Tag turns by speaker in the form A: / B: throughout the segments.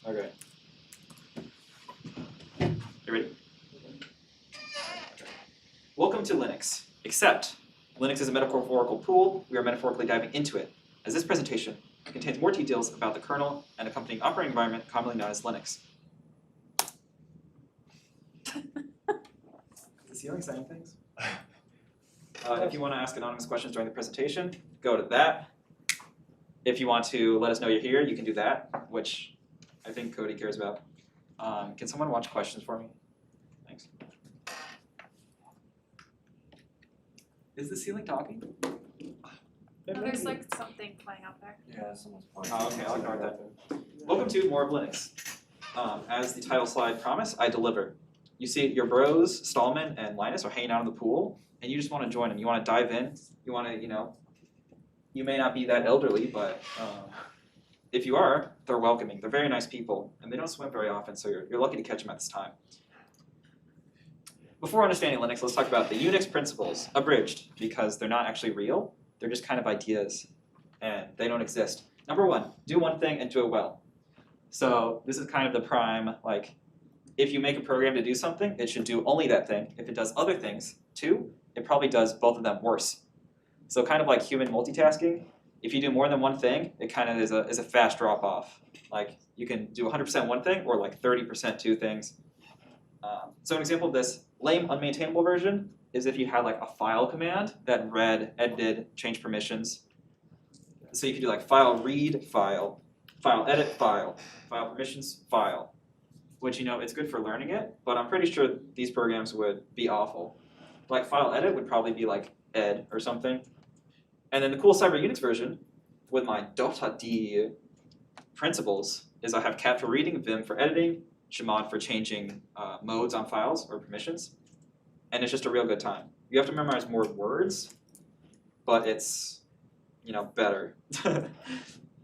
A: Okay. You ready? Okay. Welcome to Linux, except Linux is a metaphorical pool. We are metaphorically diving into it, as this presentation contains more details about the kernel and accompanying operating environment commonly known as Linux. Is the ceiling saying things? If you want to ask anonymous questions during the presentation, go to that. If you want to let us know you're here, you can do that, which I think Cody cares about. Can someone watch questions for me? Thanks. Is the ceiling talking?
B: Oh, there's like something playing out there.
C: Yeah, someone's playing.
A: Oh, okay, I'll ignore that. Welcome to More of Linux. As the title slide promised, I deliver. You see your bros, Stallman and Linus, are hanging out in the pool, and you just want to join them. You want to dive in. You want to, you may not be that elderly, but if you are, they're welcoming. They're very nice people, and they don't swim very often, so you're lucky to catch them at this time. Before understanding Linux, let's talk about the Unix principles, abridged, because they're not actually real. They're just kind of ideas, and they don't exist. Number one, do one thing and do it well. So this is kind of the prime, like, if you make a program to do something, it should do only that thing. If it does other things too, it probably does both of them worse. So kind of like human multitasking, if you do more than one thing, it kind of is a fast drop off. Like you can do 100% one thing or like 30% two things. So an example of this lame unmaintainable version is if you had like a file command that read, edited, changed permissions. So you could do like file read, file edit, file permissions, file. Which, it's good for learning it, but I'm pretty sure these programs would be awful. Like file edit would probably be like ed or something. And then the cool Cyber Unix version with my .d principles is I have cat for reading, vim for editing, chmod for changing modes on files or permissions. And it's just a real good time. You have to memorize more words, but it's, better.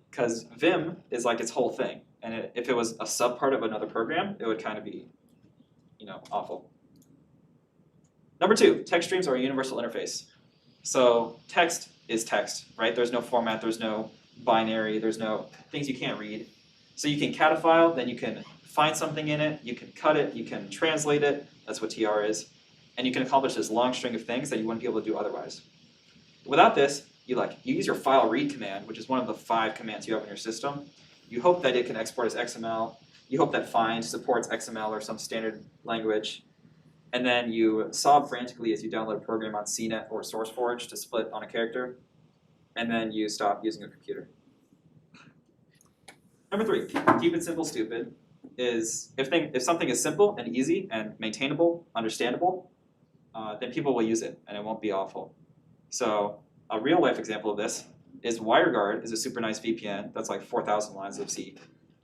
A: Because vim is like its whole thing. And if it was a subpart of another program, it would kind of be, awful. Number two, text streams are a universal interface. So text is text, right? There's no format, there's no binary, there's no things you can't read. So you can cat a file, then you can find something in it, you can cut it, you can translate it, that's what TR is, and you can accomplish this long string of things that you wouldn't be able to do otherwise. Without this, you use your file read command, which is one of the 5 commands you have in your system. You hope that it can export as XML. You hope that find supports XML or some standard language. And then you sob frantically as you download a program on CNET or SourceForge to split on a character. And then you stop using a computer. Number 3, keep it simple, stupid, is if something is simple and easy and maintainable, understandable, then people will use it and it won't be awful. So a real life example of this is WireGuard is a super nice VPN that's like 4,000 lines of C.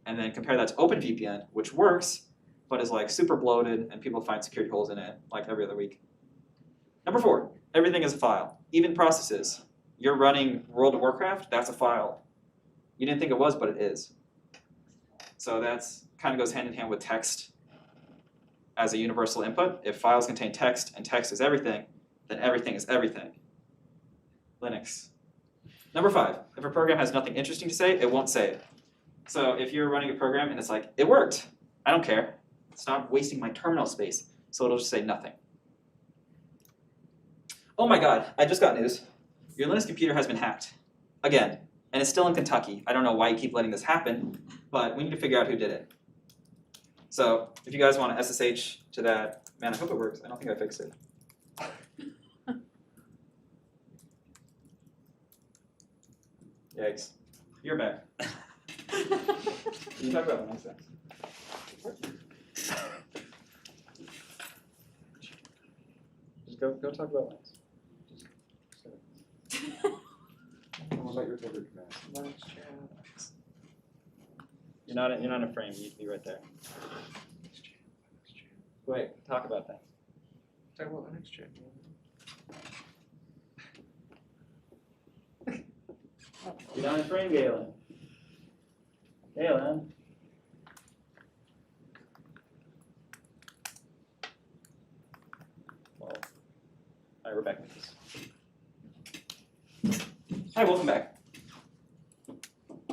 A: And then compare that to OpenVPN, which works, but is like super bloated and people find security holes in it like every other week. Number 4, everything is a file, even processes. You're running World of Warcraft, that's a file. You didn't think it was, but it is. So that's kind of goes hand in hand with text as a universal input. If files contain text and text is everything, then everything is everything. Linux. Number 5, if a program has nothing interesting to say, it won't say it. So if you're running a program and it's like, it worked, I don't care. Stop wasting my terminal space. So it'll just say nothing. Oh my God, I just got news. Your Linux computer has been hacked. Again, and it's still in Kentucky. I don't know why you keep letting this happen, but we need to figure out who did it. So if you guys want to SSH to that, man, I hope it works. I don't think I fixed it. Yikes. You're back. Can you talk about Linux then? Just go talk about Linux.
C: What about your favorite command?
A: You're not in a frame. You need to be right there. Wait, talk about that.
C: Talk about Linux chat.
A: You're not in frame, Galen. Galen. Well, all right, we're back with this. Hi, welcome back.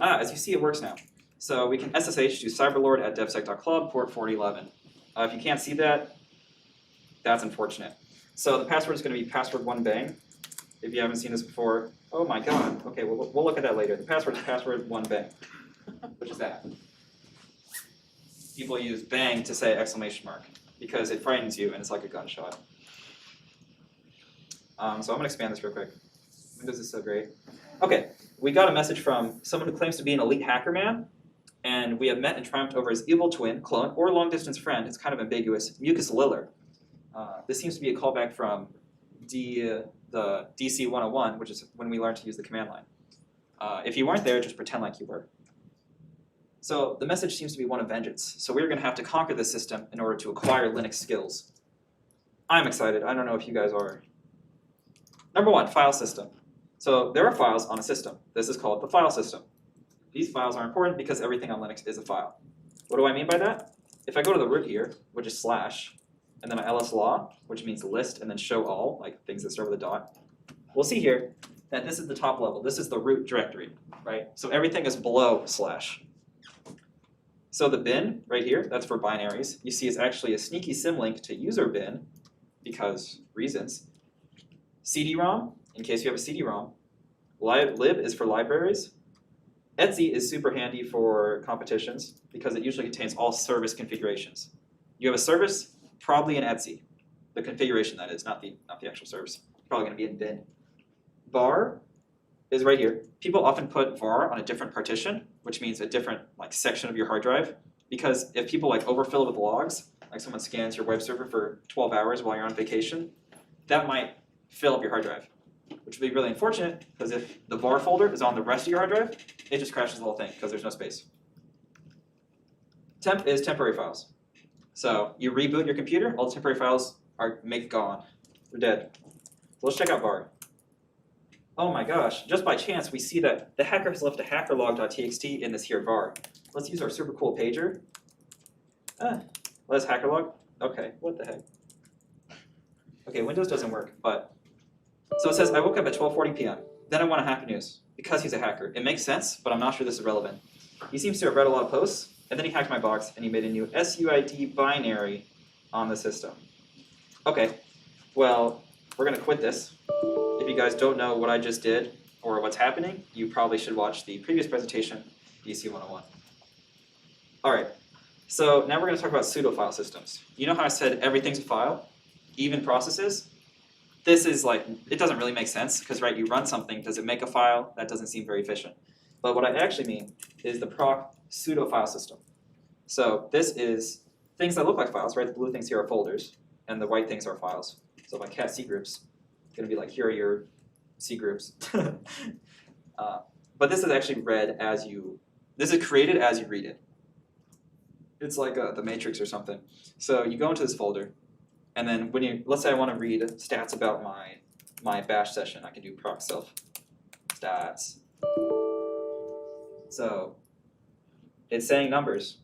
A: As you see, it works now. So we can SSH to cyberlord@devsec.club, port 4011. If you can't see that, that's unfortunate. So the password is going to be password1bang. If you haven't seen this before, oh my god. Okay, we'll look at that later. The password is password1bang, which is that. People use bang to say exclamation mark because it frightens you and it's like a gunshot. So I'm going to expand this real quick. Windows is so great. Okay, we got a message from someone who claims to be an elite hacker man, and we have met and triumphed over his evil twin, clone, or long-distance friend. It's kind of ambiguous. Mucus Liller. This seems to be a callback from the DC101, which is when we learned to use the command line. If you weren't there, just pretend like you were. So the message seems to be one of vengeance. So we're going to have to conquer this system in order to acquire Linux skills. I'm excited. I don't know if you guys are. Number 1, file system. So there are files on a system. This is called the file system. These files are important because everything on Linux is a file. What do I mean by that? If I go to the root here, which is / and then /law, which means list, and then show all, like things that start with a dot, we'll see here that this is the top level. This is the root directory, right? So everything is below /. So the bin right here, that's for binaries. You see it's actually a sneaky symlink to user bin because reasons. CD-ROM, in case you have a CD-ROM. Lib is for libraries. Etsy is super handy for competitions because it usually contains all service configurations. You have a service, probably in Etsy. The configuration, that is, not the actual service. Probably going to be in bin. Var is right here. People often put var on a different partition, which means a different section of your hard drive. Because if people overfill it with logs, like someone scans your web server for 12 hours while you're on vacation, that might fill up your hard drive, which would be really unfortunate because if the var folder is on the rest of your hard drive, it just crashes the whole thing because there's no space. Temp is temporary files. So you reboot your computer, all the temporary files are gone. They're dead. So let's check out var. Oh my gosh, just by chance we see that the hacker has left a hackerlog.txt in this here var. Let's use our super cool pager. Let's hackerlog. Okay, what the heck? Okay, Windows doesn't work, but so it says, I woke up at 12:40 p.m. Then I want to hack news because he's a hacker. It makes sense, but I'm not sure this is relevant. He seems to have read a lot of posts, and then he hacked my box, and he made a new SUID binary on the system. Okay, well, we're going to quit this. If you guys don't know what I just did or what's happening, you probably should watch the previous presentation, DC101. All right, so now we're going to talk about pseudo file systems. You know how I said everything's a file, even processes? This is it doesn't really make sense because, right, you run something, does it make a file? That doesn't seem very efficient. But what I actually mean is the proc pseudo file system. So this is things that look like files, right? The blue things here are folders, and the white things are files. So my cat C groups, it's going to be here are your C groups. But this is actually read as this is created as you read it. It's like the Matrix or something. So you go into this folder, and then when let's say I want to read stats about my bash session, I can do proc self stats. So it's saying numbers.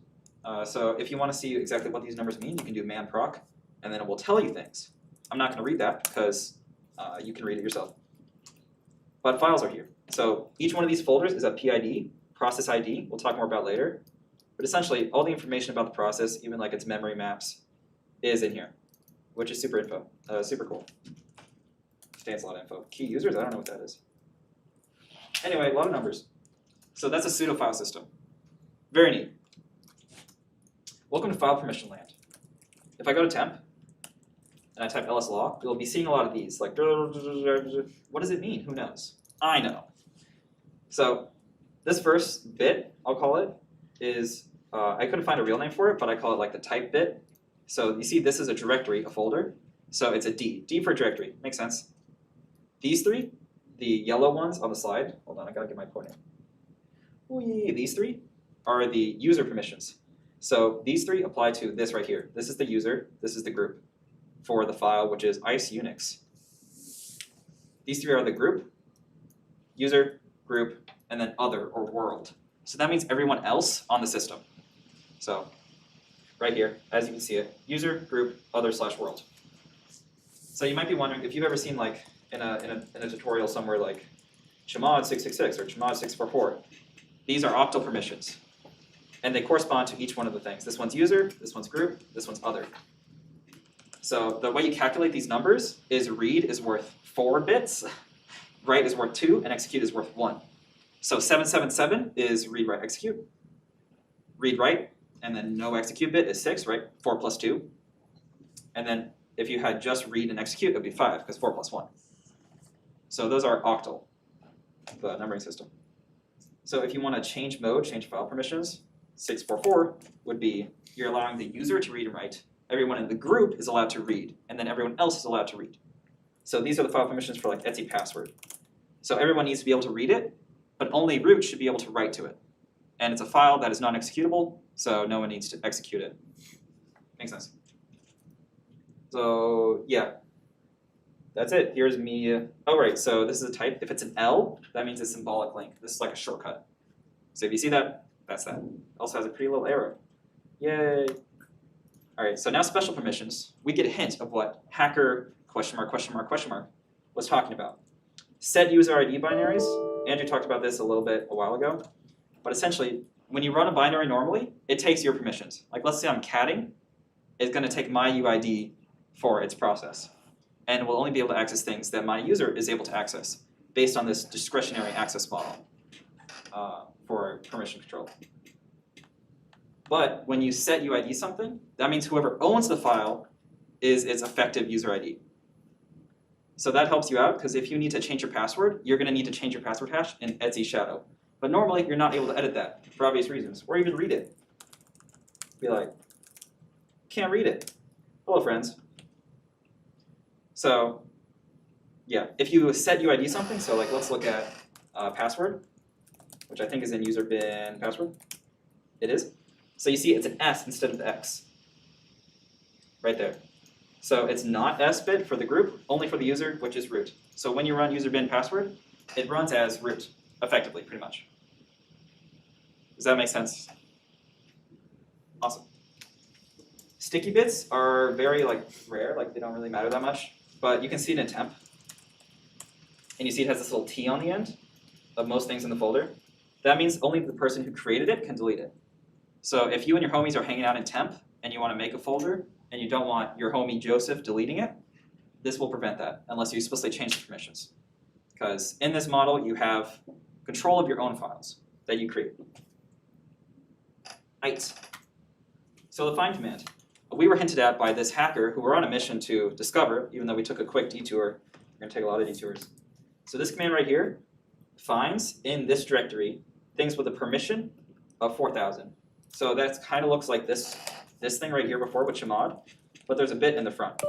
A: So if you want to see exactly what these numbers mean, you can do man proc, and then it will tell you things. I'm not going to read that because you can read it yourself. But files are here. So each one of these folders is a PID, process ID, we'll talk more about later. But essentially, all the information about the process, even its memory maps, is in here, which is super cool. Stands a lot of info. Key users, I don't know what that is. Anyway, a lot of numbers. So that's a pseudo file system. Very neat. Welcome to file permission land. If I go to temp, and I type lslaw, you'll be seeing a lot of these. What does it mean? Who knows? I know. So this first bit, I'll call it, is, I couldn't find a real name for it, but I call it the type bit. So you see this is a directory, a folder. So it's a D. D for directory. Makes sense. These three, the yellow ones on the slide, hold on, I gotta get my pointer. Oh yeah, these three are the user permissions. So these three apply to this right here. This is the user, this is the group for the file, which is ice Unix. These three are the group, user, group, and then other or world. So that means everyone else on the system. So right here, as you can see it, user, group, other / world. So you might be wondering if you've ever seen in a tutorial somewhere chmod 666 or chmod 644. These are octal permissions. and they correspond to each one of the things. This one's user, this one's group, this one's other. So the way you calculate these numbers is read is worth 4 bits, write is worth 2, and execute is worth 1. So 777 is read, write, execute. Read, write, and then no execute bit is 6, right? 4 plus 2. And then if you had just read and execute, it would be 5, because 4 plus 1. So those are octal, the numbering system. So if you want to change mode, change file permissions, 644 would be you're allowing the user to read and write. Everyone in the group is allowed to read, and then everyone else is allowed to read. So these are the file permissions for like Etsy password. So everyone needs to be able to read it, but only root should be able to write to it. And it's a file that is non-executable, so no one needs to execute it. Makes sense. So yeah, that's it. Here's me. Oh, right, so this is a type. If it's an L, that means it's symbolic link. This is like a shortcut. So if you see that, that's that. Also has a pretty little arrow. Yay. All right, so now special permissions. We get a hint of what hacker question mark was talking about. Set user ID binaries. Andrew talked about this a little bit a while ago. But essentially, when you run a binary normally, it takes your permissions. Like let's say I'm catting, it's going to take my UID for its process. And will only be able to access things that my user is able to access based on this discretionary access model for permission control. But when you set UID something, that means whoever owns the file is its effective user ID. So that helps you out, because if you need to change your password, you're going to need to change your password hash in Etsy Shadow. But normally, you're not able to edit that for obvious reasons, or even read it. Be like, can't read it. Hello, friends. So yeah, if you set UID something, so like let's look at password, which I think is in user bin password. It is. So you see it's an S instead of the X. Right there. So it's not S bit for the group, only for the user, which is root. So when you run user bin password, it runs as root, effectively, pretty much. Does that make sense? Awesome. Sticky bits are very rare, they don't really matter that much, but you can see it in temp. And you see it has this little T on the end of most things in the folder. That means only the person who created it can delete it. So if you and your homies are hanging out in temp and you want to make a folder and you don't want your homie Joseph deleting it, this will prevent that unless you explicitly change the permissions. Because in this model, you have control of your own files that you create. Ite. So the find command. We were hinted at by this hacker who we're on a mission to discover, even though we took a quick detour. We're going to take a lot of detours. So this command right here finds in this directory things with a permission of 4,000. So that kind of looks like this thing right here before with chmod, but there's a bit in the front,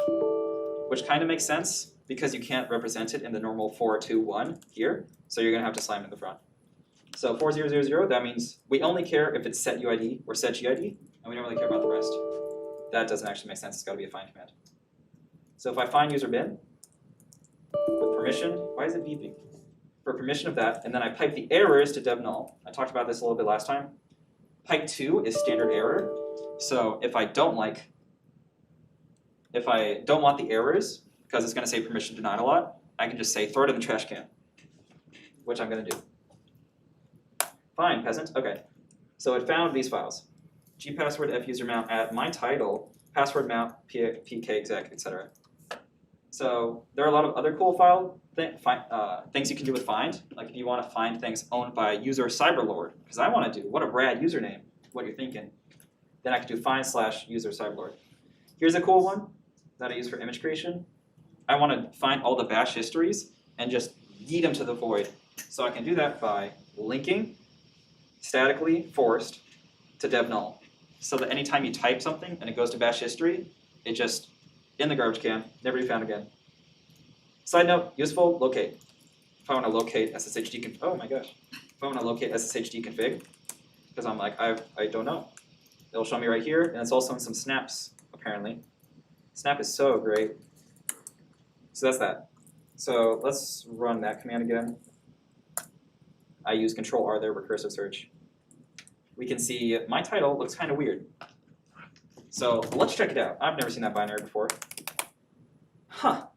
A: which kind of makes sense because you can't represent it in the normal 421 here, so you're going to have to slam in the front. So 4000, that means we only care if it's set UID or set GID, and we don't really care about the rest. That doesn't actually make sense. It's got to be a find command. So if I find user bin with permission, why is it beeping? For permission of that, and then I pipe the errors to dev null. I talked about this a little bit last time. Pipe 2 is standard error. So if I don't want the errors, because it's going to say permission denied a lot, I can just say throw it in the trash can, which I'm going to do. Fine, peasant. Okay. So it found these files. gpassword fusermount at my title, password mount, pkexec, etc. So there are a lot of other cool things you can do with find. Like if you want to find things owned by user cyberlord, because I want to do, what a rad username, what you're thinking. Then I can do find/user cyberlord. Here's a cool one that I use for image creation. I want to find all the bash histories and just yeet them to the void. So I can do that by linking statically forced to dev null. So that anytime you type something and it goes to bash history, it just in the garbage can, never be found again. Side note, useful, locate. If I want to locate SSHD config, oh my gosh. If I want to locate SSHD config, because I'm like, I don't know. It'll show me right here, and it's also in some snaps, apparently. Snap is so great. So that's that. So let's run that command again. I use Control-R there, recursive search. We can see my title looks kind of weird. So let's check it out. I've never seen that binary before. Huh.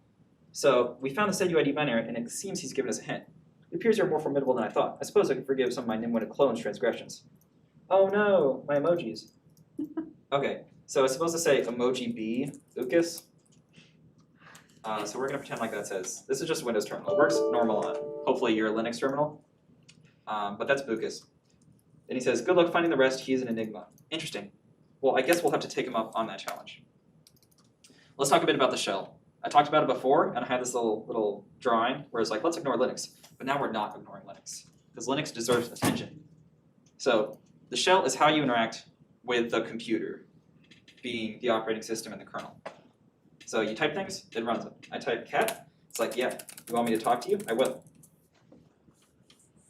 A: So we found the setUID binary, and it seems he's given us a hint. It appears you're more formidable than I thought. I suppose I can forgive some of my nim-witted clones' transgressions. Oh no, my emojis. Okay, so it's supposed to say emoji B, Lucas. So we're gonna pretend like that says, this is just Windows terminal. It works normal on, hopefully your Linux terminal. But that's Bucus. And he says, good luck finding the rest, he's an enigma. Interesting. Well, I guess we'll have to take him up on that challenge. Let's talk a bit about the shell. I talked about it before, and I had this little drawing where it's like, let's ignore Linux. But now we're not ignoring Linux, because Linux deserves attention. So the shell is how you interact with the computer, being the operating system and the kernel. So you type things, it runs them. I type cat, it's like, yeah, you want me to talk to you? I will.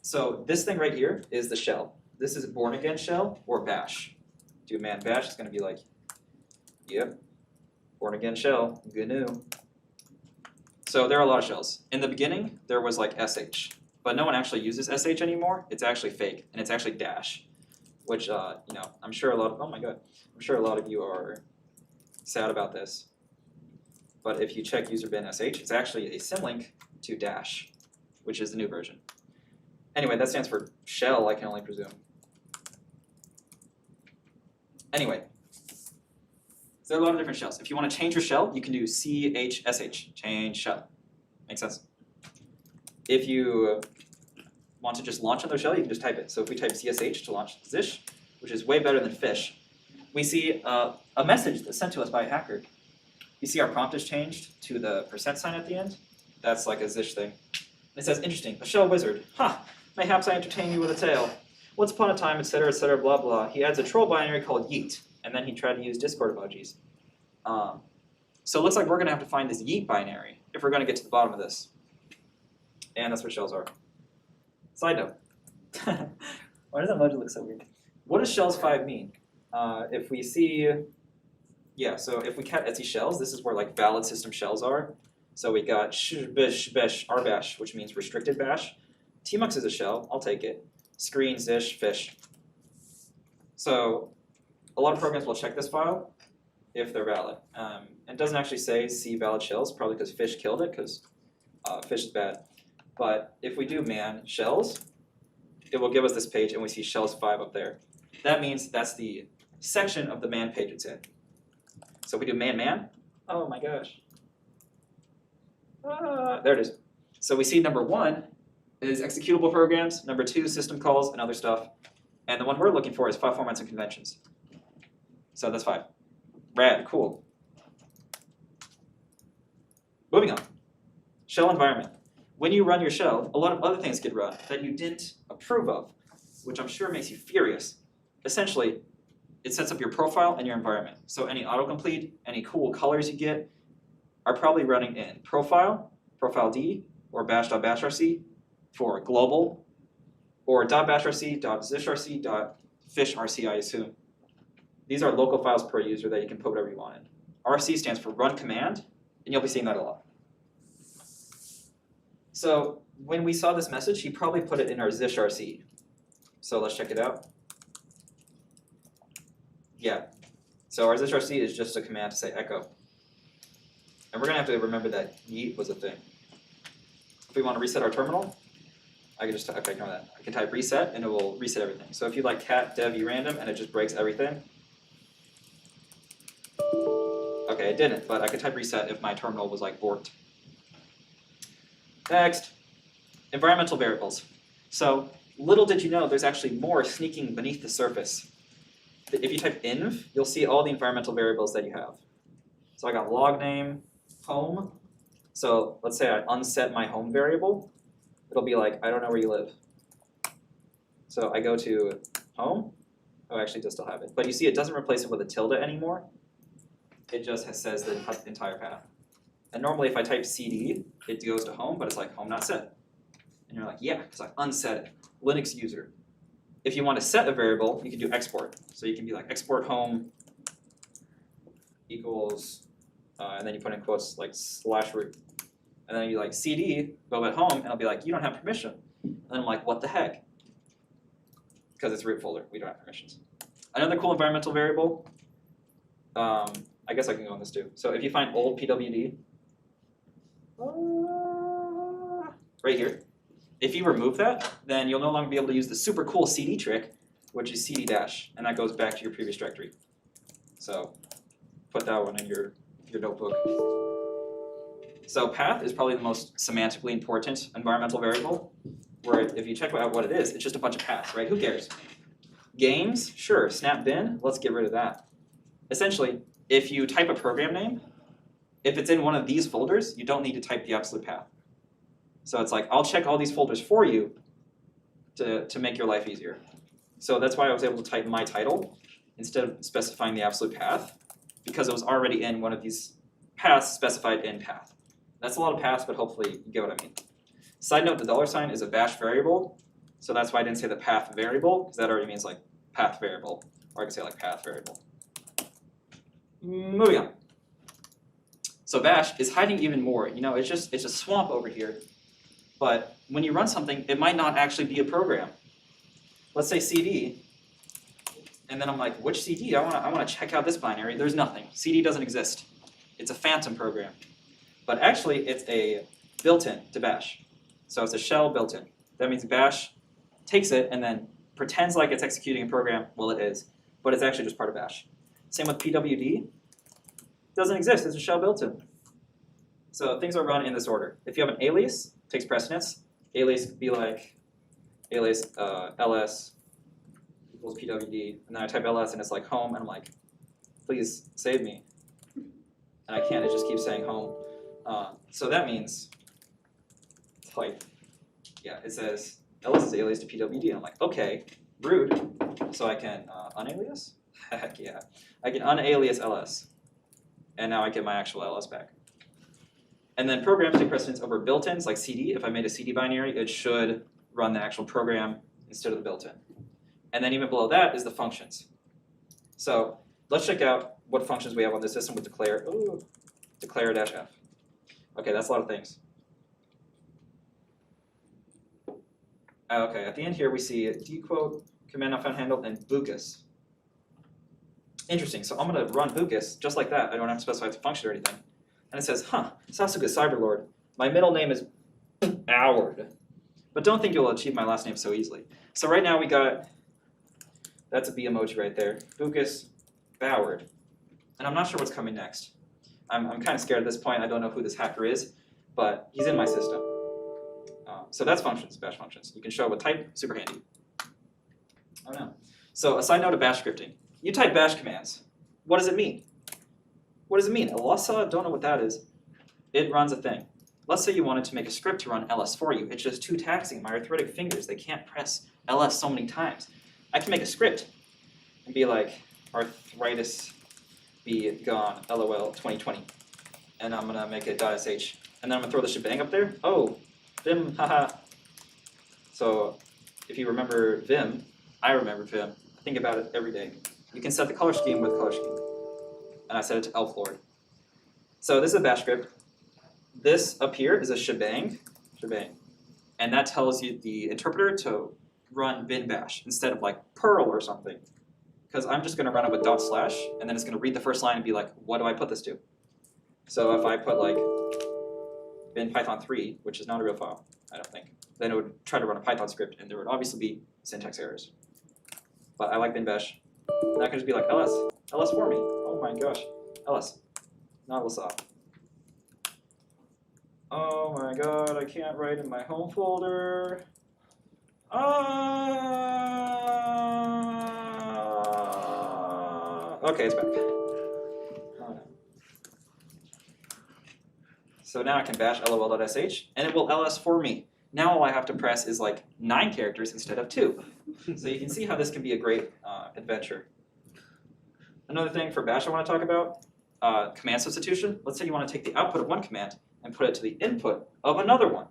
A: So this thing right here is the shell. This is a born again shell or bash. Do man bash, it's going to be like, yep, born again shell, GNU. So there are a lot of shells. In the beginning, there was like sh, but no one actually uses sh anymore. It's actually fake, and it's actually dash, which I'm sure a lot of, oh my god, I'm sure a lot of you are sad about this. But if you check user bin sh, it's actually a symlink to dash, which is the new version. Anyway, that stands for shell, I can only presume. Anyway, so there are a lot of different shells. If you want to change your shell, you can do chsh, change shell. Makes sense? If you want to just launch another shell, you can just type it. So if we type csh to launch zish, which is way better than fish, we see a message that's sent to us by a hacker. You see our prompt is changed to the % sign at the end. That's like a zish thing. And it says, interesting, a shell wizard. Ha! Mayhaps I entertain you with a tale. Once upon a time, etc., blah, blah. He adds a troll binary called yeet, and then he tried to use Discord emojis. So it looks like we're going to have to find this yeet binary if we're going to get to the bottom of this. And that's what shells are. Side note. Why does that emoji look so weird? What does shells 5 mean? If we see, so if we cat etsy shells, this is where like valid system shells are. So we got bish, besh, rbash, which means restricted bash. Tmux is a shell, I'll take it. Screen, zish, fish. So a lot of programs will check this file if they're valid. It doesn't actually say see valid shells, probably because fish killed it, because fish is bad. But if we do man shells, it will give us this page, and we see shells 5 up there. That means that's the section of the man page it's in. So if we do man, oh my gosh. There it is. So we see number 1 is executable programs, number 2 system calls and other stuff, and the one we're looking for is file formats and conventions. So that's 5. Rad, cool. Moving on. Shell environment. When you run your shell, a lot of other things get run that you didn't approve of, which I'm sure makes you furious. Essentially, it sets up your profile and your environment. So any autocomplete, any cool colors you get are probably running in profile, profile D, or bash.bashrc for global, or .bashrc, .zishrc, .fishrc, I assume. These are local files per user that you can put whatever you want in. RC stands for run command, and you'll be seeing that a lot. So when we saw this message, he probably put it in our zishrc. So let's check it out. Yeah. So our zishrc is just a command to say echo. And we're going to have to remember that yeet was a thing. If we want to reset our terminal, I can just, okay, ignore that. I can type reset, and it will reset everything. So if you like cat dev random, and it just breaks everything. Okay, it didn't, but I could type reset if my terminal was like borked. Next, environmental variables. So little did you know, there's actually more sneaking beneath the surface. If you type env, you'll see all the environmental variables that you have. So I got log name, home. So let's say I unset my home variable. It'll be like, I don't know where you live. So I go to home. Oh, actually, it does still have it. But you see, it doesn't replace it with a tilde anymore. It just says the entire path. And normally, if I type cd, it goes to home, but it's like home not set. And you're like, yeah, because I unset it. Linux user. If you want to set a variable, you can do export. So you can be like export home equals, and then you put in quotes like /root. And then you like cd, go at home, and it'll be like, you don't have permission. And then I'm like, what the heck? Because it's root folder, we don't have permissions. Another cool environmental variable, I guess I can go on this too. So if you find old pwd, right here, if you remove that, then you'll no longer be able to use the super cool cd trick which is cd dash, and that goes back to your previous directory. So put that one in your notebook. So path is probably the most semantically important environmental variable, where if you check out what it is, it's just a bunch of paths, right? Who cares? Games, sure, snap bin, let's get rid of that. Essentially, if you type a program name, if it's in one of these folders, you don't need to type the absolute path. So it's like, I'll check all these folders for you to make your life easier. So that's why I was able to type my title instead of specifying the absolute path, because it was already in one of these paths specified in path. That's a lot of paths, but hopefully you get what I mean. Side note, the $sign is a bash variable, so that's why I didn't say the path variable, because that already means like path variable, or I could say like path variable. Moving on. So bash is hiding even more. You know, it's a swamp over here, but when you run something, it might not actually be a program. Let's say cd, and then I'm like, which cd? I want to check out this binary. There's nothing. cd doesn't exist. It's a phantom program. But actually, it's a built-in to bash. So it's a shell built-in. That means bash takes it and then pretends like it's executing a program. Well, it is, but it's actually just part of bash. Same with pwd. Doesn't exist. It's a shell built-in. So things are run in this order. If you have an alias, it takes precedence. Alias could be like alias ls equals pwd, and then I type ls and it's like home, and I'm like, please save me. And I can't. It just keeps saying home. So that means type. Yeah, it says ls is alias to pwd, and I'm like, okay, rude. So I can unalias? Heck yeah. I can unalias ls. And now I get my actual ls back. And then programs take precedence over built-ins, like cd. If I made a cd binary, it should run the actual program instead of the built-in. And then even below that is the functions. So let's check out what functions we have on this system with declare. Ooh, declare-f. Okay, that's a lot of things. Okay, at the end here we see dquote, command not found handled, and bucus. Interesting, so I'm going to run bucus just like that. I don't have to specify it's a function or anything. And it says, huh, Sasuke Cyberlord, my middle name is Boward. But don't think you'll achieve my last name so easily. So right now we got, that's a B emoji right there, bucus Boward. And I'm not sure what's coming next. I'm kind of scared at this point. I don't know who this hacker is, but he's in my system. So that's functions, bash functions. You can show with type, super handy. Oh no. So a side note of bash scripting. You type bash commands. What does it mean? What does it mean? Elasa, don't know what that is. It runs a thing. Let's say you wanted to make a script to run ls for you. It's just too taxing. My arthritic fingers, they can't press ls so many times. I can make a script and be like, arthritis be gone, lol 2020. And I'm gonna make it .sh. And then I'm gonna throw the shebang up there. Oh, Vim, haha. So if you remember Vim, I remember Vim. I think about it every day. You can set the color scheme with color scheme. And I set it to elf lord. So this is a bash script. This up here is a shebang. And that tells you the interpreter to run bin bash instead of like Perl or something. Because I'm just going to run it with /, and then it's going to read the first line and be like, what do I put this to? So if I put like bin python3, which is not a real file, I don't think, then it would try to run a Python script, and there would obviously be syntax errors. But I like bin bash. And that could just be like ls for me. Oh my gosh, ls, not lsa. Oh my god, I can't write in my home folder. Okay, it's back. Oh, no. So now I can bash lol.sh, and it will ls for me. Now all I have to press is like 9 characters instead of 2. So you can see how this can be a great adventure. Another thing for bash I want to talk about, command substitution. Let's say you want to take the output of one command and put it to the input of another one.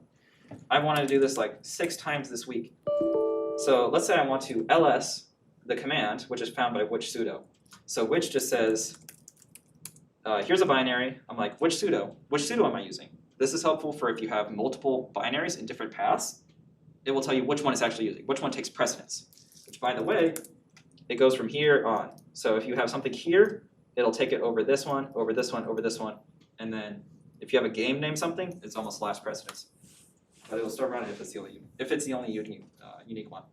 A: I wanted to do this like 6 times this week. So let's say I want to ls the command, which is found by which sudo. So which just says, here's a binary. I'm like, which sudo? Which sudo am I using? This is helpful for if you have multiple binaries in different paths. It will tell you which one it's actually using, which one takes precedence. Which, by the way, it goes from here on. So if you have something here, it'll take it over this one, over this one, over this one. And then if you have a game name something, it's almost last precedence. But it will start running if it's the only unique one.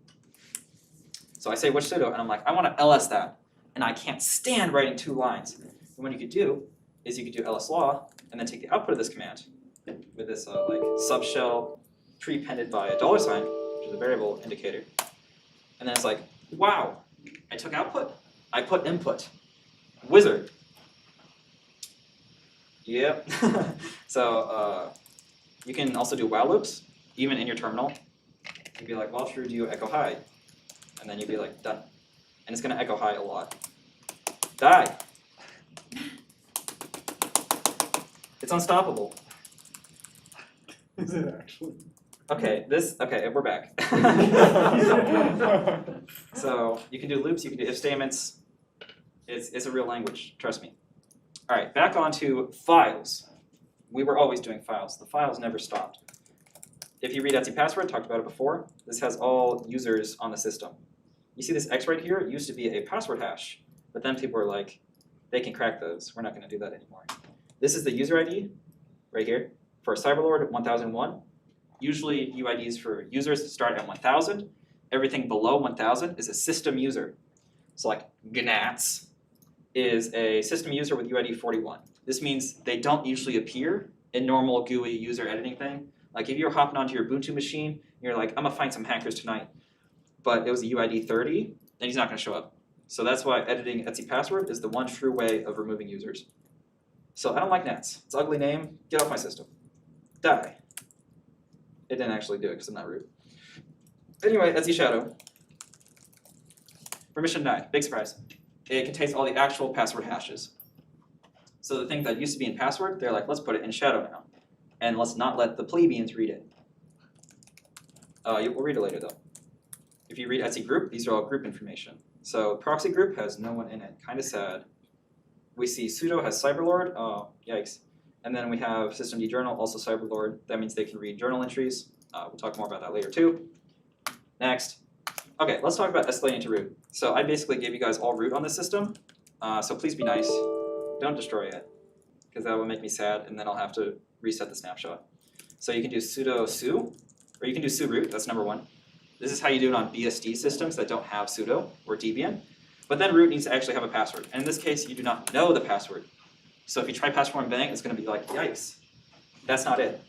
A: So I say which sudo, and I'm like, I want to ls that. And I can't stand writing 2 lines. And what you could do is you could do lslaw, and then take the output of this command with this like subshell prepended by a $, which is a variable indicator. And then it's like, wow, I took output, I put input, wizard. Yep. So you can also do while loops, even in your terminal. You'd be like, while true, do echo high, and then you'd be like, done. And it's going to echo high a lot. Die. It's unstoppable.
C: Is it actually?
A: Okay, we're back. So you can do loops, you can do if statements. It's a real language, trust me. All right, back onto files. We were always doing files. The files never stopped. If you read Etsy password, talked about it before, this has all users on the system. You see this X right here? It used to be a password hash, but then people were like, they can crack those. We're not going to do that anymore. This is the user ID right here for Cyberlord 1001. Usually UIDs for users start at 1000. Everything below 1000 is a system user. So like Gnats is a system user with UID 41. This means they don't usually appear in normal GUI user editing thing. Like if you're hopping onto your Ubuntu machine, you're like, I'm gonna find some hackers tonight, but it was a UID 30, then he's not gonna show up. So that's why editing Etsy password is the one true way of removing users. So I don't like Gnats. It's an ugly name. Get off my system. Die. It didn't actually do it because I'm not root. Anyway, Etsy shadow. Permission denied. Big surprise. It contains all the actual password hashes. So the thing that used to be in password, they're like, let's put it in shadow now. And let's not let the plebeians read it. We'll read it later though. If you read Etsy group, these are all group information. So proxy group has no one in it. Kind of sad. We see sudo has cyberlord. Oh, yikes. And then we have systemd journal, also cyberlord. That means they can read journal entries. We'll talk more about that later too. Next. Okay, let's talk about escalating to root. So I basically gave you guys all root on this system. So please be nice. Don't destroy it, because that will make me sad, and then I'll have to reset the snapshot. So you can do sudo su, or you can do su root. That's number 1. This is how you do it on BSD systems that don't have sudo or Debian. But then root needs to actually have a password. And in this case, you do not know the password. So if you try password and bang, it's going to be like, yikes. That's not it.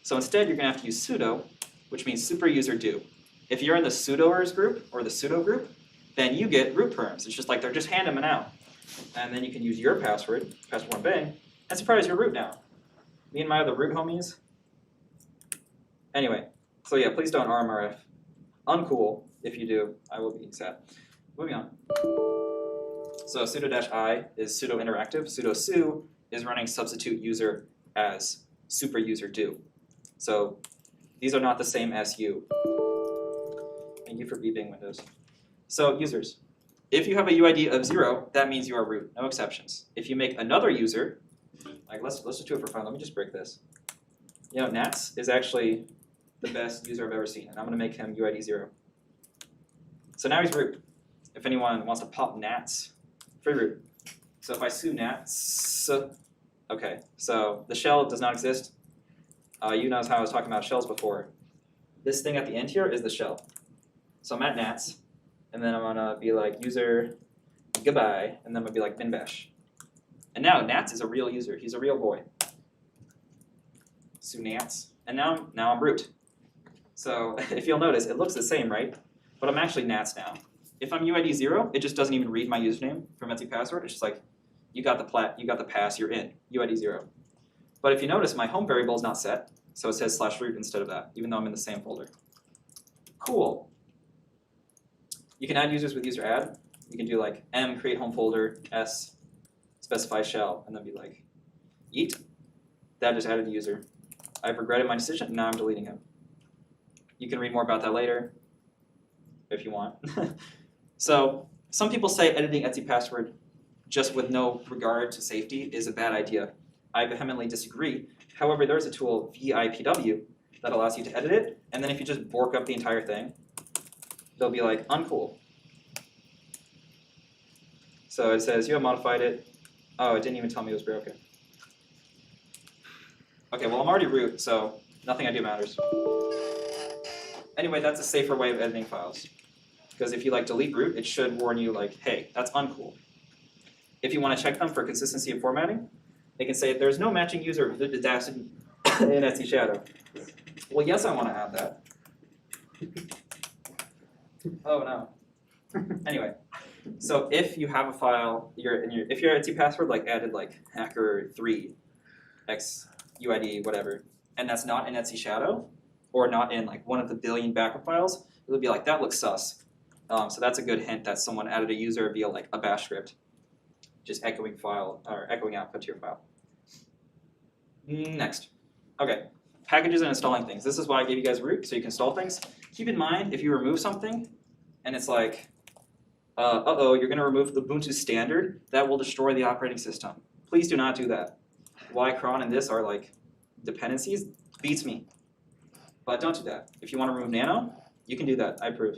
A: So instead, you're going to have to use sudo, which means super user do. If you're in the sudoers group or the sudo group, then you get root perms. It's just like they're just handing them out. And then you can use your password, password and bang, and surprise, you're root now. Me and my other root homies. Anyway, so yeah, please don't RMRF. Uncool. If you do, I will be sad. Moving on. So sudo-i is sudo interactive. Sudo su is running substitute user as super user do. So these are not the same as you. Thank you for beeping Windows. So users. If you have a UID of 0, that means you are root. No exceptions. If you make another user, like let's just do it for fun. Let me just break this. You know, Nats is actually the best user I've ever seen, and I'm going to make him UID 0. So now he's root. If anyone wants to pop Nats, free root. So if I su Nats, okay, so the shell does not exist. You know how I was talking about shells before. This thing at the end here is the shell. So I'm at Nats, and then I'm going to be like user goodbye, and then I'm going to be like bin bash. And now Nats is a real user. He's a real boy. Su Nats. And now I'm root. So if you'll notice, it looks the same, right? But I'm actually Nats now. If I'm UID 0, it just doesn't even read my username from Etsy password. It's just like, you got the pass, you're in, UID 0. But if you notice, my home variable is not set, so it says /root instead of that, even though I'm in the same folder. Cool. You can add users with user add. You can do like m create home folder, s specify shell, and then be like, yeet. That just added a user. I've regretted my decision, and now I'm deleting him. You can read more about that later, if you want. So some people say editing Etsy password just with no regard to safety is a bad idea. I vehemently disagree. However, there's a tool, VIPW, that allows you to edit it, and then if you just bork up the entire thing, they'll be like, uncool. So it says, you have modified it. Oh, it didn't even tell me it was broken. Okay, well, I'm already root, so nothing I do matters. Anyway, that's a safer way of editing files. because if you like delete root, it should warn you like, hey, that's uncool. If you want to check them for consistency of formatting, they can say there's no matching user of the Audacity in Etsy Shadow. Well, yes, I want to add that. Oh no. Anyway, so if you have a file, if your Etsy password like added like hacker3 xuid whatever, and that's not in Etsy Shadow, or not in like one of the billion backup files, it would be like that looks sus. So that's a good hint that someone added a user via like a bash script, just echoing file or echoing output to your file. Next, okay, packages and installing things. This is why I gave you guys root so you can install things. Keep in mind if you remove something, and it's like, you're going to remove the Ubuntu standard, that will destroy the operating system. Please do not do that. Why cron and this are like dependencies beats me. But don't do that. If you want to remove nano, you can do that. I approve.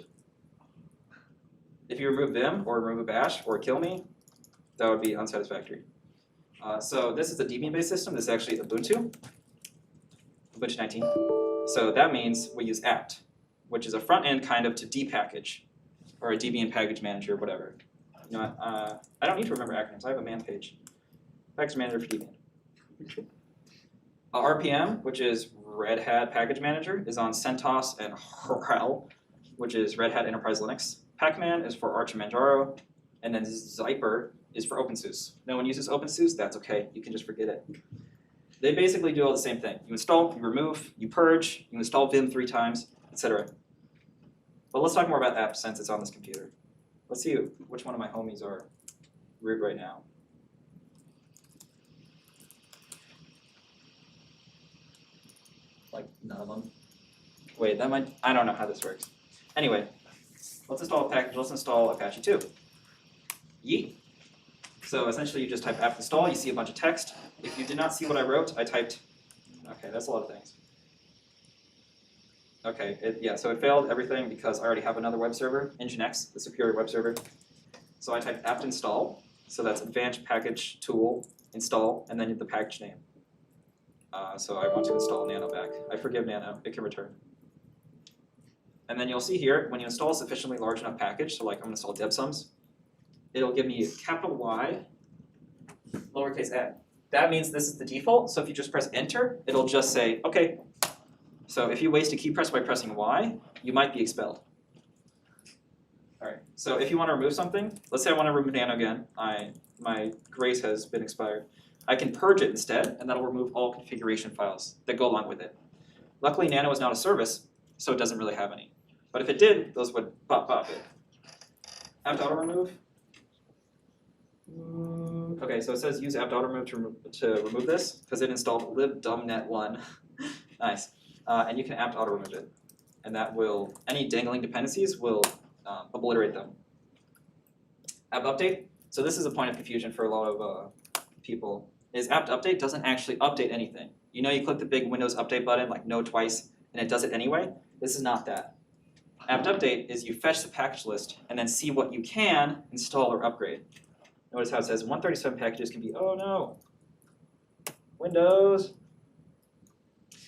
A: If you remove vim or remove a bash or kill me, that would be unsatisfactory. So this is a Debian-based system. This is actually Ubuntu 19. So that means we use apt, which is a front end kind of to depackage, or a Debian package manager, whatever. You know what? I don't need to remember acronyms. I have a man page. Package manager for Debian. RPM, which is Red Hat Package Manager, is on CentOS and RHEL, which is Red Hat Enterprise Linux. Pacman is for Arch and Manjaro, and then Zyper is for OpenSUSE. No one uses OpenSUSE, that's okay. You can just forget it. They basically do all the same thing. You install, you remove, you purge, you install Vim 3 times, etc. But let's talk more about apt since it's on this computer. Let's see which one of my homies are root right now. Like none of them. Wait, that might, I don't know how this works. Anyway, let's install a package. Let's install Apache 2. Yeet. So essentially you just type apt install, you see a bunch of text. If you did not see what I wrote, I typed, okay, that's a lot of things. Okay, so it failed everything because I already have another web server, Nginx, the superior web server. So I typed apt install, so that's advanced package tool install, and then the package name. So I want to install nano back. I forgive nano, it can return. And then you'll see here, when you install a sufficiently large enough package, so like I'm going to install debsums, it'll give me capital Y, lowercase n. That means this is the default, so if you just press enter, it'll just say, okay. So if you waste a key press by pressing Y, you might be expelled. All right, so if you want to remove something, let's say I want to remove nano again. My grace has been expired. I can purge it instead, and that'll remove all configuration files that go along with it. Luckily, nano is not a service, so it doesn't really have any. But if it did, those would pop it. Apt auto remove. Okay, so it says use apt auto remove to remove this because it installed libdumbnet1. Nice. And you can apt auto remove it, and that will any dangling dependencies will obliterate them. Apt update. So this is a point of confusion for a lot of people. Is apt update doesn't actually update anything. You know, you click the big Windows update button like no twice, and it does it anyway. This is not that. Apt update is you fetch the package list and then see what you can install or upgrade. Notice how it says 137 packages can be, oh no, Windows.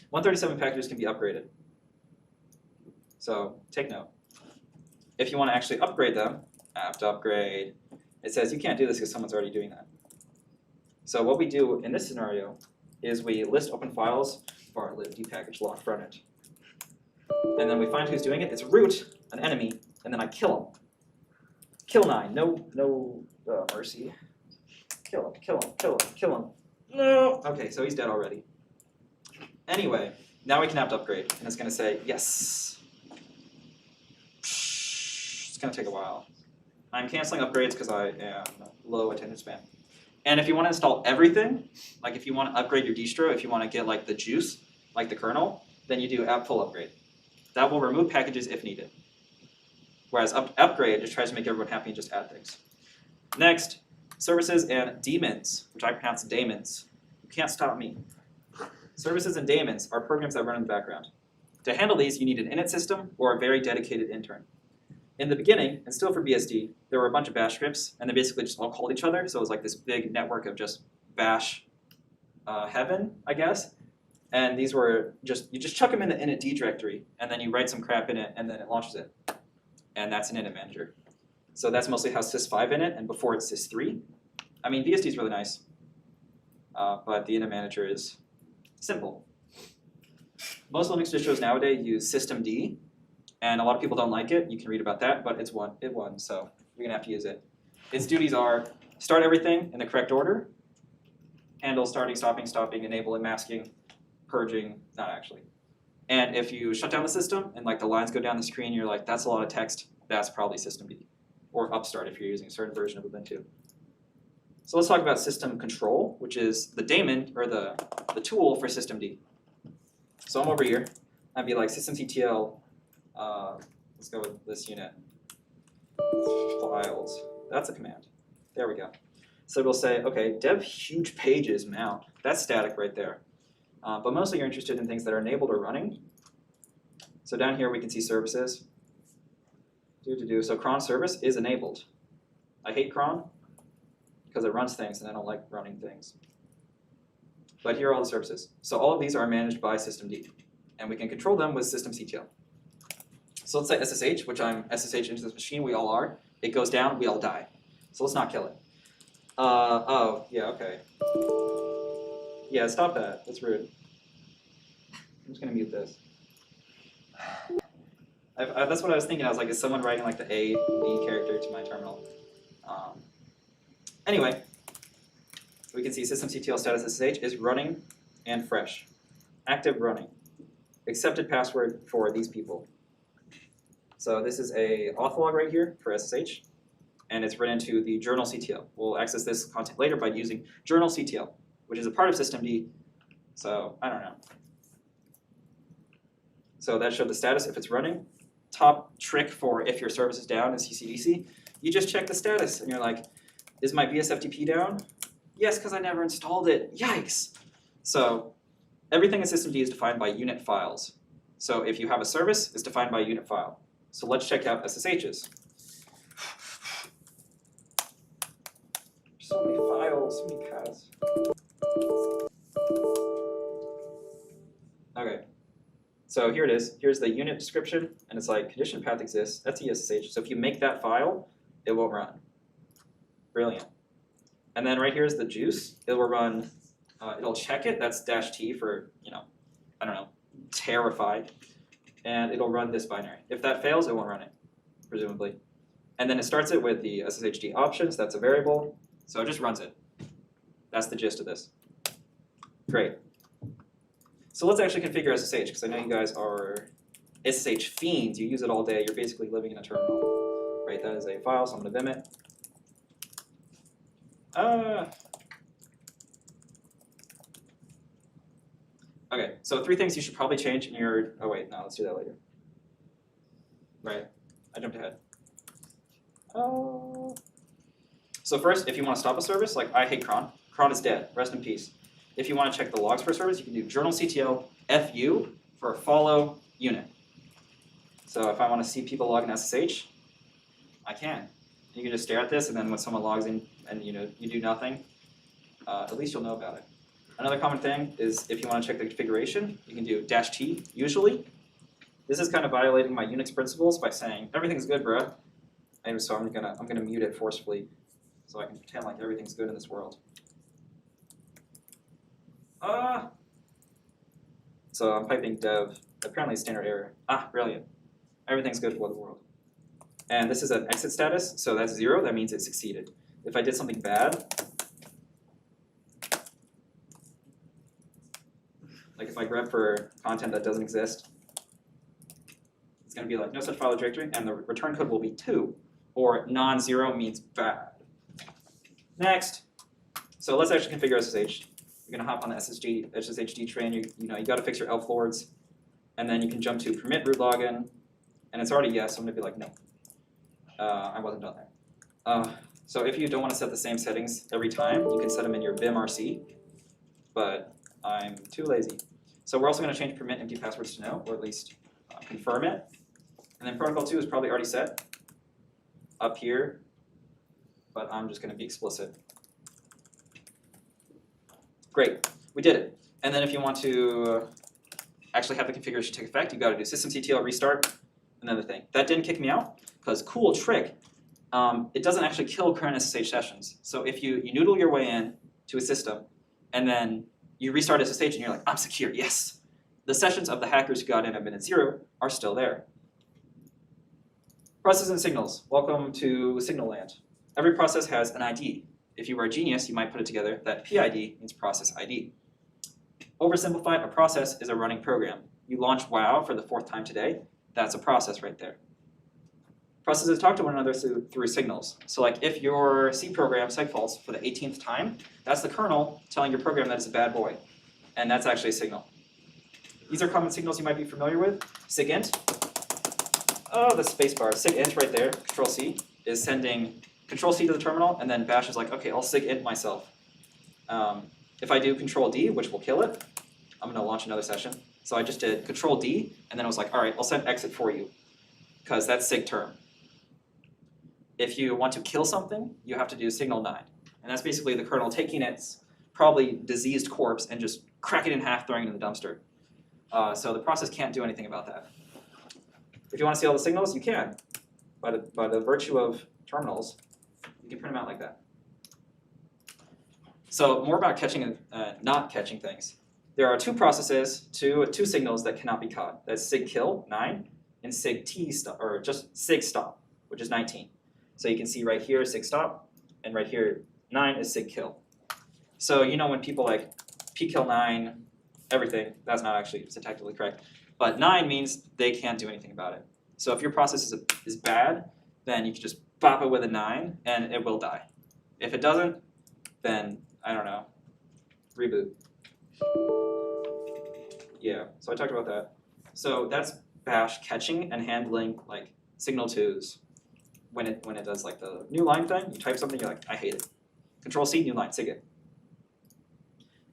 A: 137 packages can be upgraded. So take note. If you want to actually upgrade them, apt upgrade, it says you can't do this because someone's already doing that. So what we do in this scenario is we list open files var lib dpackage lock frontend. And then we find who's doing it. It's root, an enemy, and then I kill him. Kill 9, no mercy. Kill him. No! Okay, so he's dead already. Anyway, now we can apt upgrade, and it's going to say, yes. It's going to take a while. I'm canceling upgrades because I am low attention span. And if you want to install everything, like if you want to upgrade your distro, if you want to get like the juice, like the kernel, then you do apt full upgrade. That will remove packages if needed. Whereas upgrade just tries to make everyone happy and just add things. Next, services and daemons, which I pronounce Daemons. You can't stop me. Services and daemons are programs that run in the background. To handle these, you need an init system or a very dedicated intern. In the beginning, and still for BSD, there were a bunch of bash scripts, and they basically just all called each other. So it was like this big network of just bash heaven, I guess. And these were just, you just chuck them in the init D directory, and then you write some crap in it, and then it launches it. and that's an init manager. So that's mostly how sys5 in it, and before it's sys3. I mean, VSD is really nice, but the init manager is simple. Most Linux distros nowadays use systemd, and a lot of people don't like it. You can read about that, but it won, so you're gonna have to use it. Its duties are start everything in the correct order, handle starting, stopping, enabling, masking, purging, not actually. And if you shut down the system and like the lines go down the screen, you're like, that's a lot of text, that's probably systemd. Or upstart if you're using a certain version of Ubuntu. So let's talk about system control, which is the daemon, or the tool for systemd. So I'm over here, I'd be like systemctl, let's go with this unit, files, that's a command. There we go. So we'll say, okay, dev huge pages mount, that's static right there. But mostly you're interested in things that are enabled or running. So down here we can see services. So cron service is enabled. I hate cron because it runs things and I don't like running things. But here are all the services. So all of these are managed by systemd, and we can control them with systemctl. So let's say SSH, which I'm SSH into this machine, we all are. It goes down, we all die. So let's not kill it. Oh, yeah, okay. Yeah, stop that. That's rude. I'm just gonna mute this. That's what I was thinking. I was like, is someone writing like the A, B character to my terminal? Anyway, we can see systemctl status SSH is running and fresh. Active running. Accepted password for these people. So this is a auth log right here for SSH, and it's written to the journalctl. We'll access this content later by using journalctl, which is a part of systemd. So I don't know. So that showed the status if it's running. Top trick for if your service is down in CCDC, you just check the status and you're like, is my VSFTP down? Yes, because I never installed it. Yikes! So everything in systemd is defined by unit files. So if you have a service, it's defined by a unit file. So let's check out SSHs. So many files, so many paths. Okay. So here it is. Here's the unit description, and it's like condition path exists. That's ESSH. So if you make that file, it won't run. Brilliant. And then right here is the juice. It will run. It'll check it. That's -t for I don't know, terrified. And it'll run this binary. If that fails, it won't run it, presumably. And then it starts it with the SSHD options. That's a variable. So it just runs it. That's the gist of this. Great. So let's actually configure SSH, because I know you guys are SSH fiends. You use it all day. You're basically living in a terminal. Right, that is a file, so I'm going to vim it. Okay, so 3 things you should probably change in your... Oh wait, no, let's do that later. Right, I jumped ahead. So first, if you want to stop a service, like I hate cron. Cron is dead, rest in peace. If you want to check the logs for a service, you can do journalctl fu for follow unit. So if I want to see people log in SSH, I can. You can just stare at this, and then when someone logs in and you do nothing, at least you'll know about it. Another common thing is if you want to check the configuration, you can do -t usually. This is kind of violating my Unix principles by saying everything's good, bruh. And so I'm gonna mute it forcefully so I can pretend like everything's good in this world. So I'm piping dev, apparently standard error. Brilliant. Everything's good for the world. And this is an exit status, so that's 0, that means it succeeded. If I did something bad, like if I grep for content that doesn't exist, it's going to be like no such file or directory, and the return code will be 2, or non-0 means bad. Next. So let's actually configure SSH. You're going to hop on the SSHD train. You got to fix your elf lords, and then you can jump to permit root login, and it's already yes. So I'm going to be like no. I wasn't done there. So if you don't want to set the same settings every time, you can set them in your vimrc, but I'm too lazy. So we're also going to change permit empty passwords to no, or at least confirm it. And then protocol 2 is probably already set up here, but I'm just going to be explicit. Great, we did it. And then if you want to actually have the configuration take effect, you got to do systemctl restart, another thing. That didn't kick me out, because because cool trick, it doesn't actually kill current SSH sessions. So if you noodle your way in to a system, and then you restart SSH and you're like, I'm secure, yes. The sessions of the hackers who got in at minute 0 are still there. Processes and signals. Welcome to Signal Land. Every process has an ID. If you were a genius, you might put it together that PID means process ID. Oversimplified, a process is a running program. You launch WoW for the 4th time today, that's a process right there. Processes talk to one another through signals. So like if your C program segfaults for the 18th time, that's the kernel telling your program that it's a bad boy. And that's actually a signal. These are common signals you might be familiar with. SIGINT. Oh, the spacebar. SIGINT right there, Control-C, is sending Control-C to the terminal, and then bash is like, okay, I'll SIGINT myself. If I do Control-D, which will kill it, I'm going to launch another session. So I just did Control-D, and then I was like, all right, I'll send exit for you, because that's sig term. If you want to kill something, you have to do signal 9. And that's basically the kernel taking its probably diseased corpse and just cracking it in half, throwing it in the dumpster. So the process can't do anything about that. If you want to see all the signals, you can. By the virtue of terminals, you can print them out like that. So more about catching and not catching things. There are 2 processes, two signals that cannot be caught. That's sig kill, 9, and sig t stop, or just sig stop, which is 19. So you can see right here sig stop, and right here 9 is sig kill. So you know when people like p kill 9, everything, that's not actually syntactically correct. But 9 means they can't do anything about it. So if your process is bad, then you can just bop it with a 9 and it will die. If it doesn't, then I don't know, reboot. Yeah, so I talked about that. So that's bash catching and handling like signal 2s. When it does like the new line thing, you type something, you're like, I hate it. Control-C, new line, SIG it.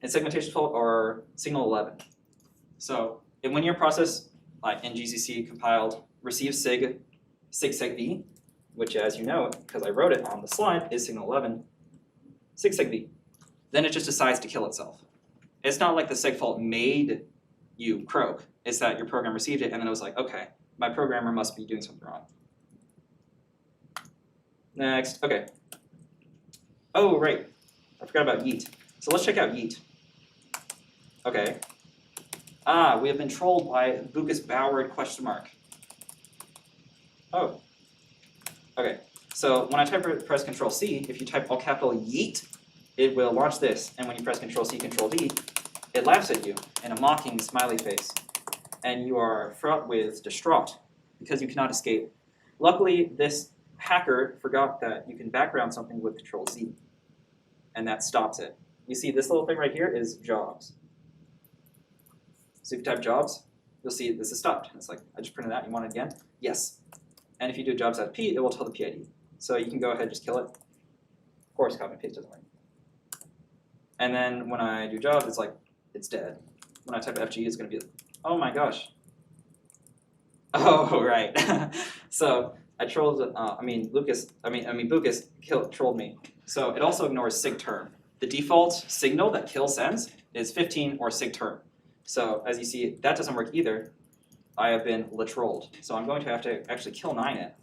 A: And segmentation fault are signal 11. So when your process, like in GCC compiled, receives sig v, which as you know, because I wrote it on the slide, is signal 11, sig v. Then it just decides to kill itself. It's not like the segfault made you croak. It's that your program received it and then it was like, okay, my programmer must be doing something wrong. Next, okay. Oh, right, I forgot about yeet. So let's check out yeet. Okay. We have been trolled by Lucas Bauer ? Oh. Okay, so when I press Control-C, if you type all capital yeet, it will launch this. And when you press Control-C, Control-D, it laughs at you in a mocking smiley face. And you are fraught with distraught because you cannot escape. Luckily, this hacker forgot that you can background something with Control-Z. And that stops it. You see this little thing right here is jobs. So if you type jobs, you'll see this is stopped. It's like, I just printed that, you want it again? Yes. And if you do jobs.p, it will tell the PID. So you can go ahead and just kill it. Of course, copy and paste doesn't work. And then when I do jobs, it's like, it's dead. When I type FG, it's gonna be like, oh my gosh. Oh, right. So I trolled, Lucas trolled me. So it also ignores sig term. The default signal that kill sends is 15 or sig term. So as you see, that doesn't work either. I have been latrolled. So I'm going to have to actually kill 9 it.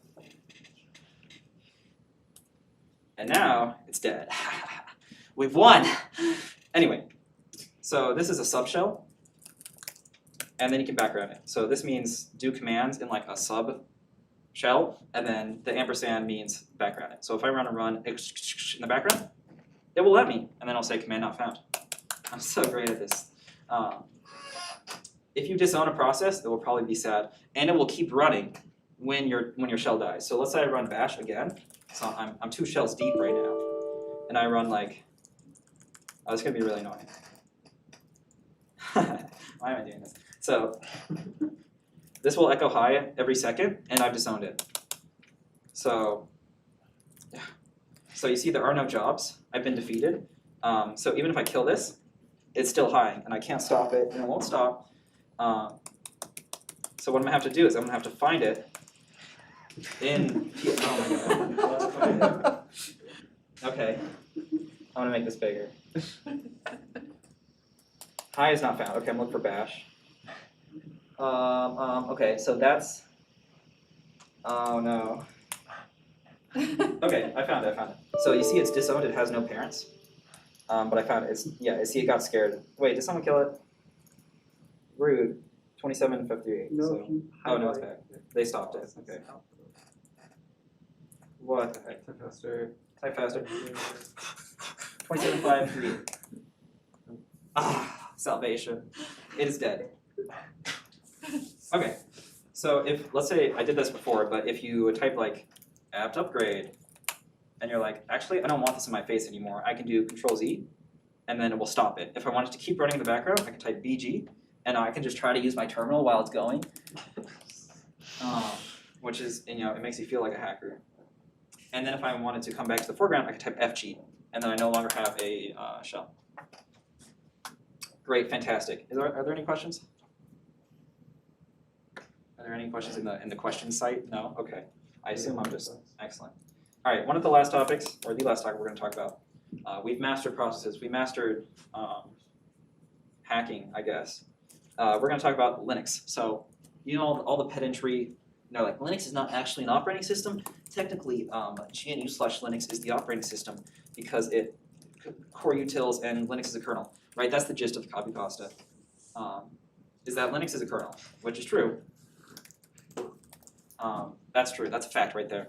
A: And now it's dead. We've won. Anyway, so this is a subshell. And then you can background it. So this means do commands in like a sub shell, and then the ampersand means background it. So if I run a run in the background, it will let me, and then I'll say command not found. I'm so great at this. If you disown a process, it will probably be sad, and it will keep running when your shell dies. So let's say I run bash again. So I'm 2 shells deep right now, and I run like, oh, it's gonna be really annoying. Why am I doing this? So this will echo high every second, and I've disowned it. So you see there are no jobs. I've been defeated. So even if I kill this, it's still high, and I can't stop it, and it won't stop. So what I'm gonna have to do is I'm gonna have to find it in. Oh my god. Okay. I'm gonna make this bigger. High is not found. Okay, I'm looking for bash. Okay, so that's. Oh no. Okay, I found it. So you see it's disowned, it has no parents. But I found it. See, it got scared. Wait, did someone kill it? Rude. 2758.
C: No,
A: So. Oh, no, it's back. They stopped it. Okay. What the heck?
C: Type faster.
A: Type faster. 2753. Ah, salvation. It is dead. Okay. So if, let's say I did this before, but if you type like apt upgrade, and you're like, actually, I don't want this in my face anymore. I can do Control-Z, and then it will stop it. If I want it to keep running in the background, I can type BG, and I can just try to use my terminal while it's going, which is, it makes you feel like a hacker. And then if I wanted to come back to the foreground, I can type FG, and then I no longer have a shell. Great, fantastic. Are there any questions? Are there any questions in the questions site? No? Okay. I assume I'm just, excellent. All right, one of the last topics, or the last topic we're going to talk about, we've mastered processes. We mastered hacking, I guess. We're going to talk about Linux. So, all the pedantry, like Linux is not actually an operating system. Technically, GNU/Linux is the operating system because it core utils and Linux is a kernel, right? That's the gist of the copy pasta. Is that Linux is a kernel, which is true. That's true. That's a fact right there.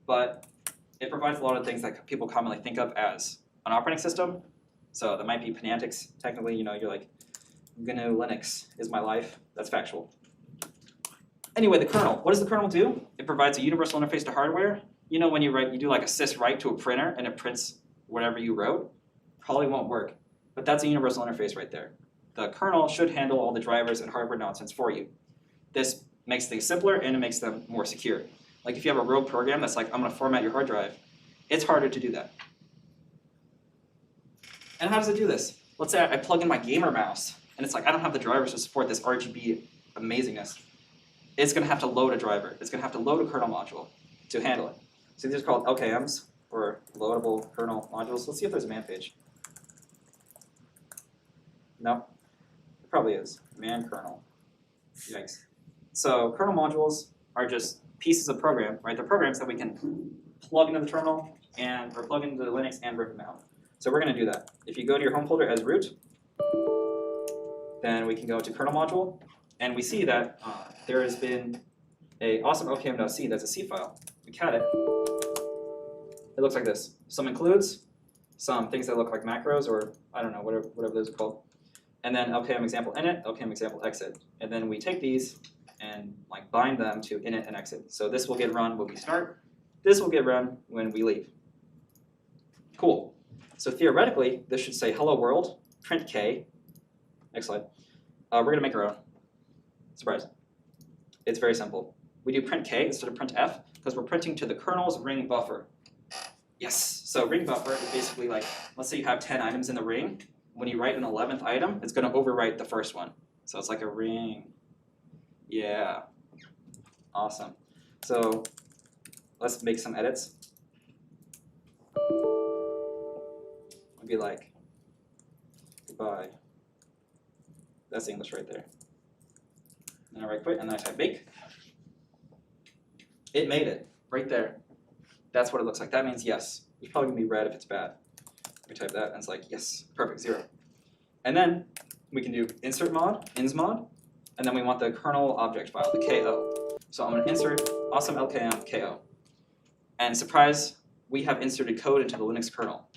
A: But it provides a lot of things that people commonly think of as an operating system. So that might be Penantics. Technically, you're like, GNU Linux is my life. That's factual. Anyway, the kernel. What does the kernel do? It provides a universal interface to hardware. When you do like a sys-write to a printer and it prints whatever you wrote, probably won't work. But that's a universal interface right there. The kernel should handle all the drivers and hardware nonsense for you. This makes things simpler and it makes them more secure. Like if you have a rogue program that's like, I'm going to format your hard drive, it's harder to do that. And how does it do this? Let's say I plug in my gamer mouse, and it's like, I don't have the drivers to support this RGB amazingness. It's going to have to load a driver. It's going to have to load a kernel module to handle it. So these are called LKMs, or loadable kernel modules. Let's see if there's a man page. No, it probably is. Man kernel. Yikes. So kernel modules are just pieces of program, right? They're programs that we can plug into the terminal or plug into Linux and rip them out. So we're going to do that. If you go to your home folder as root, then we can go to kernel module, and we see that there has been a awesome lkm.c that's a C file. We cat it. It looks like this. Some includes, some things that look like macros, or I don't know, whatever those are called. And then lkm example init, lkm example exit. And then we take these and bind them to init and exit. So this will get run when we start. This will get run when we leave. Cool. So theoretically, this should say hello world, print k. Next slide. We're going to make our own. Surprise. It's very simple. We do print k instead of print f because we're printing to the kernel's ring buffer. Yes. So ring buffer is basically like, let's say you have 10 items in the ring. When you write an 11th item, it's going to overwrite the first one. So it's like a ring. Yeah. Awesome. So let's make some edits. I'd be like, goodbye. That's English right there. And I right quit, and then I type bake. It made it right there. That's what it looks like. That means yes. It's probably going to be red if it's bad. We type that, and it's like, yes, perfect, 0. And then we can do insert mod, ins mod, and then we want the kernel object file, the KO. So I'm going to insert awesome LKM KO. And surprise, we have inserted code into the Linux kernel.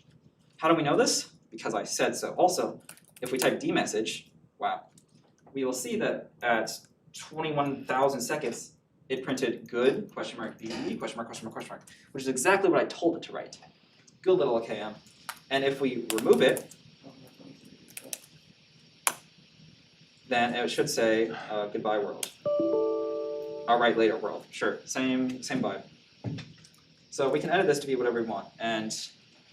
A: How do we know this? Because I said so. Also, if we type dmessage, wow, we will see that at 21,000 seconds, it printed good, question mark, BE, question mark, question mark, question mark, which is exactly what I told it to write. Good little LKM. And if we remove it, then it should say goodbye world. I'll write later world. Sure, same vibe. So we can edit this to be whatever we want. And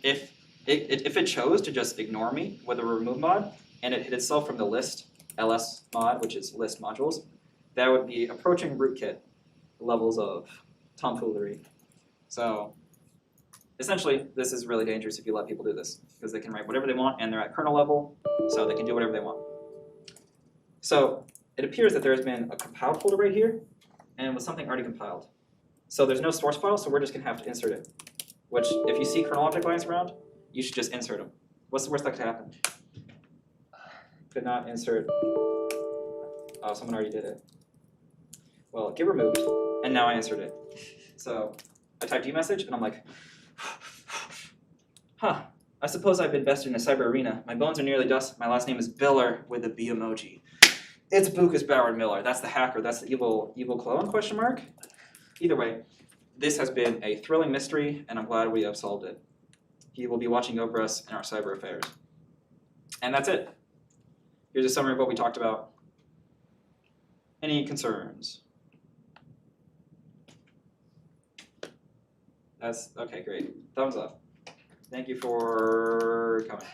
A: if it chose to just ignore me with a remove mod, and it hid itself from the list ls mod, which is list modules, that would be approaching rootkit levels of tomfoolery. So essentially, this is really dangerous if you let people do this, because they can write whatever they want, and they're at kernel level, so they can do whatever they want. So it appears that there has been a compiled folder right here, and with something already compiled. So there's no source file, so we're just gonna have to insert it. Which, if you see kernel object lines around, you should just insert them. What's the worst that could happen? Could not insert. Oh, someone already did it. Well, get removed, and now I inserted it. So I typed message, and I'm like, huh, I suppose I've been bested in a cyber arena. My bones are nearly dust. My last name is Biller with a B emoji. It's Bucas Bauer Miller. That's the hacker. That's the evil clone, question mark? Either way, this has been a thrilling mystery, and I'm glad we have solved it. He will be watching over us in our cyber affairs. And that's it. Here's a summary of what we talked about. Any concerns? That's okay, great. Thumbs up. Thank you for coming.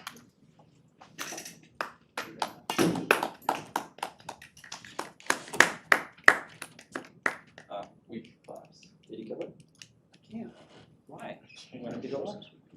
A: Weak class. Did you kill it?
C: I can't.
A: Why? You want to do it?